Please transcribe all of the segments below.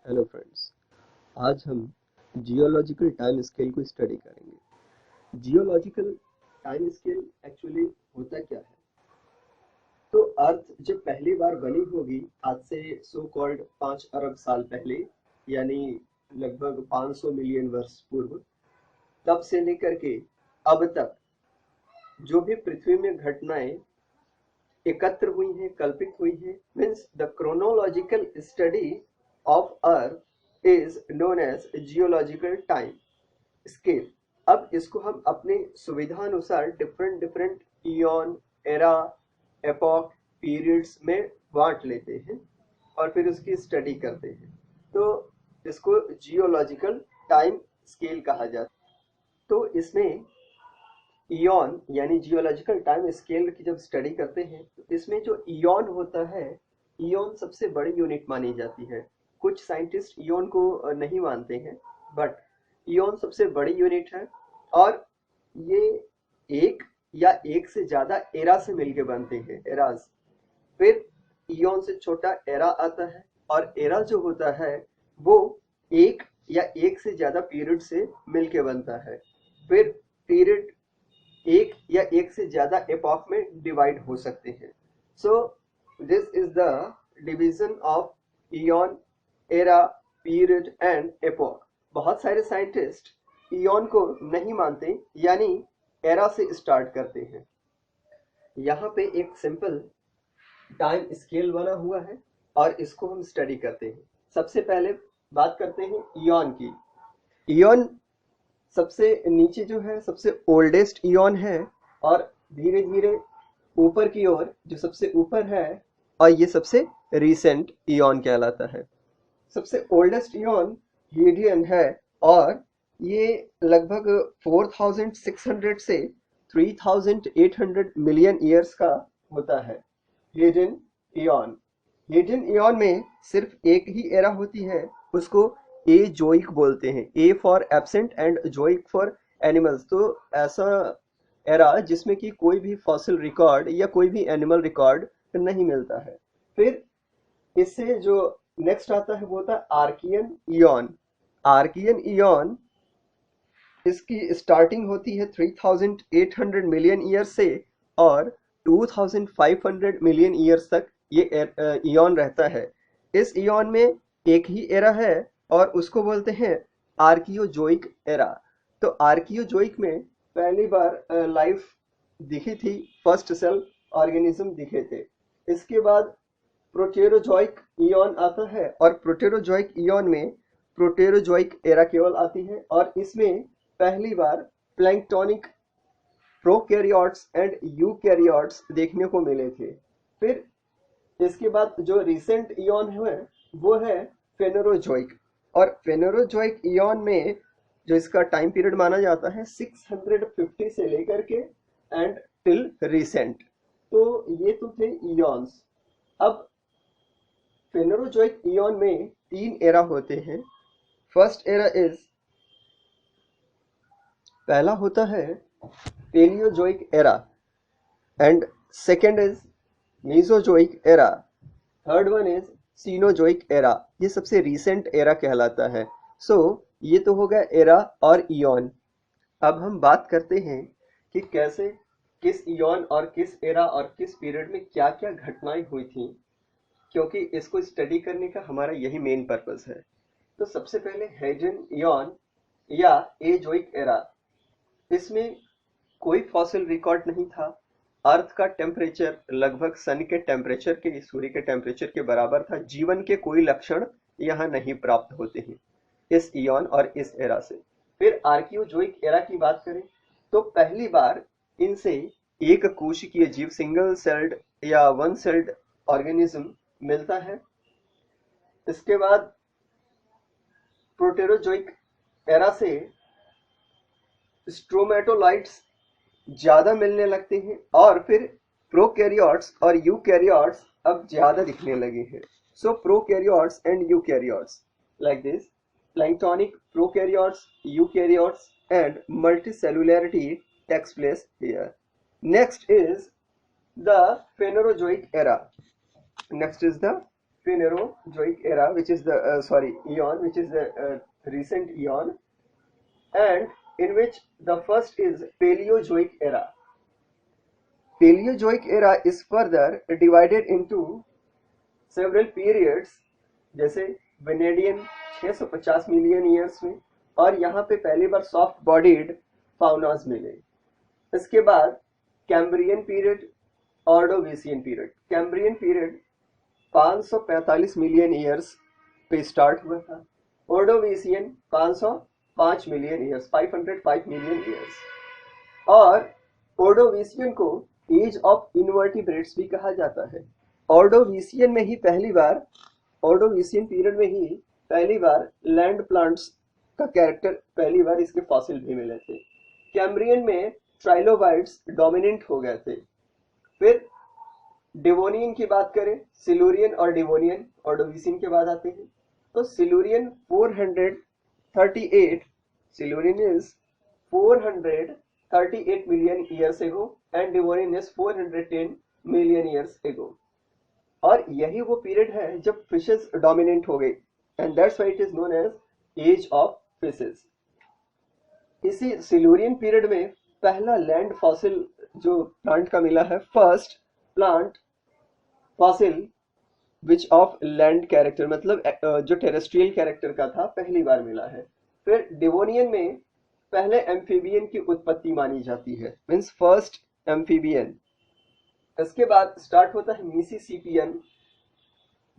Hello friends. आज हम geological time scale को स्टडी करेंगे। जियोलॉजिकल टाइम स्केल एक्चुअली होता क्या है? तो अर्थ जब पहली बार बनी होगी आज से सो कॉल्ड 5 अरब साल पहले, यानी लगभग 500 मिलियन वर्ष पूर्व, तब से लेकर के अब तक जो भी पृथ्वी में घटनाएं एकत्र हुई हैं, कल्पित हुई हैं, means the chronological study of earth is known as geological time scale. अब इसको हम अपने सुविधानुसार different different eon, era, epoch, periods में बांट लेते हैं और फिर उसकी स्टडी करते हैं। तो इसको जियोलॉजिकल टाइम स्केल कहा जाता है। तो इसमें इयॉन यानी जियोलॉजिकल टाइम स्केल की जब स्टडी करते हैं तो इसमें जो इयॉन होता है, इयॉन सबसे बड़ी यूनिट मानी जाती है। कुछ साइंटिस्ट इयॉन को नहीं मानते हैं, बट इयॉन सबसे बड़ी यूनिट है और ये एक या एक से ज्यादा एरा से मिलके बनते हैं, एराज। फिर इयॉन से छोटा एरा आता है और एरा जो होता है वो एक या एक से ज्यादा पीरियड से मिलके बनता है। फिर पीरियड एक या एक से ज्यादा एपॉक में डिवाइड हो सकते हैं। So this is the division of ion, era, period and epoch. बहुत सारे साइंटिस्ट इयॉन को नहीं मानते, यानी एरा से स्टार्ट करते हैं। यहाँ पे एक सिंपल टाइम स्केल बना हुआ है और इसको हम स्टडी करते हैं। सबसे पहले बात करते हैं इयॉन की। इयॉन सबसे नीचे जो है सबसे ओल्डेस्ट इयॉन है और धीरे धीरे ऊपर की ओर जो सबसे ऊपर है और ये सबसे रीसेंट इयॉन कहलाता है। सबसे ओल्डेस्ट इयॉन हीडियन है और ये लगभग 4600 से 3800 मिलियन ईयर्स का होता है। हीडियन इयॉन, हीडियन इयॉन में सिर्फ एक ही एरा होती है, उसको ए जोइक बोलते हैं। A for absent and zoic for animals. तो ऐसा एरा जिसमें कि कोई भी फॉसिल रिकॉर्ड या कोई भी एनिमल रिकॉर्ड नहीं मिलता है। फिर इससे जो नेक्स्ट आता है वो होता है आर्कियन इयॉन। आर्कियन इयॉन, इसकी स्टार्टिंग होती है 3800 मिलियन ईयर से और 2500 मिलियन ईयर्स तक ये इयॉन रहता है। इस इयॉन में एक ही एरा है और उसको बोलते हैं आर्कियोजोइक एरा। तो आर्कियोजोइक में पहली बार लाइफ दिखी थी, फर्स्ट सेल ऑर्गेनिज्म दिखे थे। इसके बाद प्रोटेरोजोइक इयॉन आता है और प्रोटेरोजोइक इयॉन में प्रोटेरोजोइक एरा केवल आती है और इसमें पहली बार प्लैंक्टोनिक प्रोकैरियोट्स एंड यूकैरियोट्स देखने को मिले थे। फिर इसके बाद जो रिसेंट इयॉन है वो है फेनेरोजोइक। और फेनेरोजोइक इयॉन में जो इसका टाइम पीरियड माना जाता है 650 से लेकर के एंड टिल रिसेंट। तो ये तो थे इयॉन्स। अब फेनेरोजोइक इयॉन में 3 एरा होते हैं। फर्स्ट एरा इज, पहला होता है Paleozoic era and second is Mesozoic era, third one is Cenozoic era. ये सबसे रीसेंट एरा कहलाता है। सो ये तो हो गया एरा और इयॉन। अब हम बात करते हैं कि कैसे, किस इयॉन और किस एरा और किस पीरियड में क्या क्या घटनाएं हुई थी, क्योंकि इसको स्टडी करने का हमारा यही मेन पर्पस है। तो सबसे पहले हेड्रियन इयॉन या एजोइक एरा। इसमें कोई फॉसिल रिकॉर्ड नहीं था। अर्थ का टेम्परेचर लगभग सन के टेम्परेचर के, सूर्य के टेम्परेचर के बराबर था। जीवन के कोई लक्षण यहाँ नहीं प्राप्त होते हैं इस इयॉन और इस एरा से। फिर आर्कियोजोइक एरा की बात करें तो पहली बार इनसे एक कोशिकीय जीव, सिंगल सेल्ड या वन सेल्ड ऑर्गेनिज्म मिलता है। इसके बाद प्रोटेरोजोइक एरा से स्ट्रोमेटोलाइट्स ज्यादा मिलने लगते हैं और फिर प्रोकैरियोट्स और यूकैरियोट्स अब ज्यादा दिखने लगे हैं। So prokaryotes and eukaryotes, like this, planktonic prokaryotes, eukaryotes and multicellularity takes place here. Next is the Phanerozoic era. Next is the Phanerozoic era, which is the eon, which is the recent eon, and in which the first is Paleozoic era. Paleozoic era is further divided into several periods, जैसे वेनेडियन 650 million years में, और यहाँ पे पहली बार soft bodied फाउनास मिले। इसके बाद Cambrian period, Ordovician period. Cambrian period 545 million years पे स्टार्ट हुआ था। Ordovician 505 million years, 505 million years. और ऑर्डोविसियन को एज ऑफ इनवर्टिब्रेट्स भी कहा जाता है। ऑर्डोविसियन में ही पहली बार, ऑर्डोविसियन पीरियड में ही पहली बार लैंड प्लांट्स का कैरेक्टर, पहली बार इसके फॉसिल भी मिले थे। कैम्ब्रियन में ट्राइलोबाइट्स डोमिनेंट हो गए थे। फिर डिवोनियन की बात करें, सिलूरियन और डिवोनियन ऑर्डोविसियन के बाद आते हैं। तो Silurian 438, Silurian is 438 million years ago and Devonian is 410 million years ago. और यही वो पीरियड है जब फिशेस डोमिनेंट हो गई, and that's why it is known as age of fishes. इसी सिलूरियन पीरियड में पहला लैंड फॉसिल जो प्लांट का मिला है, first plant fossil which of land character, मतलब जो टेरेस्ट्रियल कैरेक्टर का था, पहली बार मिला है। फिर डिवोनियन में पहले एम्फीबियन की उत्पत्ति मानी जाती है, मीन्स फर्स्ट एम्फीबियन। इसके बाद स्टार्ट होता है मिसिसिपियन,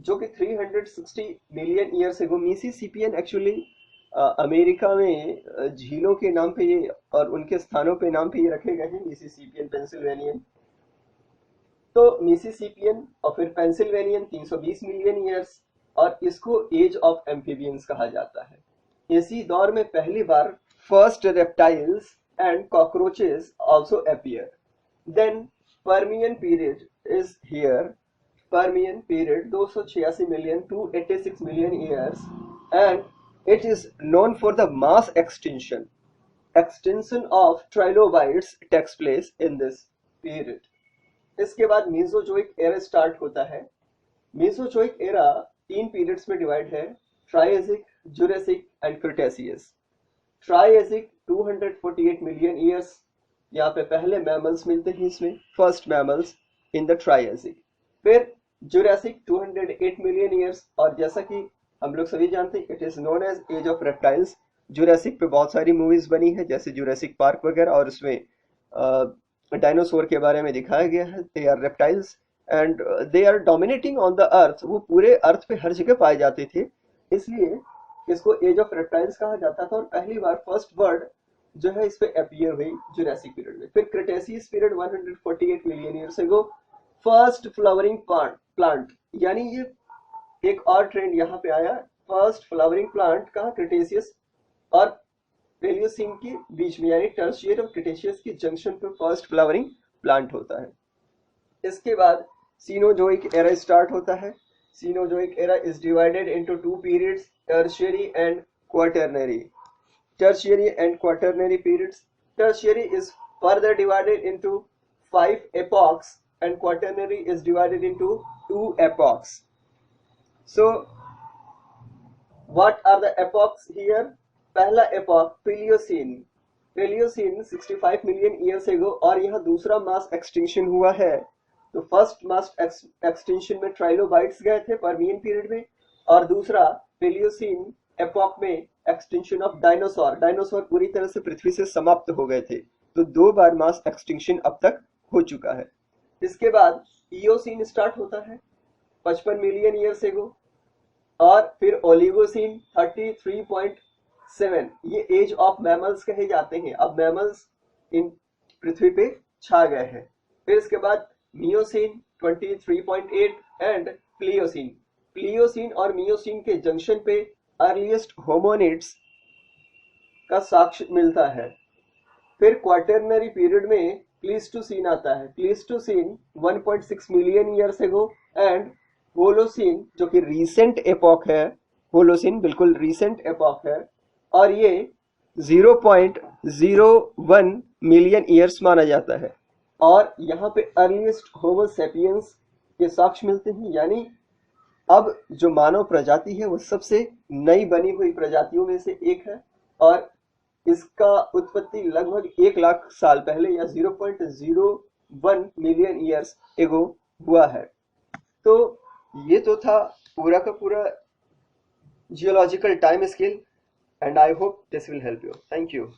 जो कि 360 million years ago. Mississippian actually America में झीलों के नाम पे ये और उनके स्थानों पे नाम पे ये रखे गए हैं, मिसिसिपियन, पेंसिल्वेनियन। तो मिसिसिपियन और फिर पेंसिल्वेनियन 320 मिलियन ईयर्स, और इसको एज ऑफ एम्फीबियंस कहा जाता है। इसी दौर में पहली बार first reptiles and cockroaches also appear. Then Permian period is here. Permian period 286 million to 86 million years, and it is known for the mass extinction. Extinction of trilobites takes place in this period. इसके बाद Mesozoic era start होता है। Mesozoic era 3 periods में divide है, Triassic, Jurassic and Cretaceous. Triassic 248 million years, यहाँ पे पहले mammals मिलते हैं इसमें, first mammals in the Triassic. फिर जुरासिक 208 मिलियन ईयर्स, और जैसा कि हम लोग सभी जानते हैं, it is known as age of reptiles. Jurassic पे बहुत सारी मूवीज बनी है, जैसे जुरासिक पार्क वगैरह, और उसमें डायनासोर के बारे में दिखाया गया है। They are reptiles and they are dominating on the earth. वो पूरे अर्थ पे हर जगह पाए जाते थे, इसलिए इसको एज ऑफ रेप्टाइल्स कहा जाता था। और पहली बार फर्स्ट वर्ड जो है इस पे अपीयर हुई जुरासिक पीरियड में। फिर Cretaceous period 148 million years ago, first flowering plant, यानी ये एक और ट्रेंड यहाँ पे आया, फर्स्ट फ्लावरिंग प्लांट का क्रेटेशियस और पेलियोसिन के बीच में, यानी टर्शियर और क्रेटेशियस की जंक्शन पर फर्स्ट फ्लावरिंग प्लांट होता है। इसके बाद सीनोजोइक एरा स्टार्ट होता है। Cenozoic era is divided into 2 periods, tertiary and quaternary. Tertiary and Quaternary periods. Tertiary is further divided into 5 epochs and Quaternary is divided into 2 epochs. So, what are the epochs here? पहला epoch Paleocene. Paleocene 65 million years ago, और यहाँ दूसरा mass extinction हुआ है। तो first mass extinction में trilobites गए थे Permian period में, और दूसरा Paleocene एपॉक में एक्सटिंक्शन ऑफ डायनासोर। डायनासोर पूरी तरह से पृथ्वी से समाप्त हो गए थे, तो 2 बार मास एक्सटिंक्शन अब तक हो चुका है। इसके बाद इयोसीन स्टार्ट होता है 55 मिलियन ईयर्स एगो, और फिर ओलिगोसीन 33.7। ये एज ऑफ मैमल्स कहे जाते हैं। अब मैमल्स इन पृथ्वी पे छा गए हैं। फिर इसके बाद मियोसीन 23.8 एंड प्लियोसीन। प्लियोसीन और मियोसीन के जंक्शन पे अर्लीस्ट होमोनिड्स का साक्ष्य मिलता है। फिर क्वाटरनरी पीरियड में प्लीस्टोसीन आता है। Pleistocene 1.6 million years ago, and Holocene जो कि रीसेंट एपॉक है, होलोसीन बिल्कुल रीसेंट एपॉक है, और ये 0.01 मिलियन ईयर्स माना जाता है। और यहाँ पे अर्लीस्ट होमो सेपियंस के साक्ष्य मिलते हैं, यानी अब जो मानव प्रजाति है वो सबसे नई बनी हुई प्रजातियों में से एक है और इसका उत्पत्ति लगभग 1 लाख साल पहले या 0.01 मिलियन ईयर्स एगो हुआ है। तो ये तो था पूरा का पूरा geological time scale, and I hope this will help you. Thank you.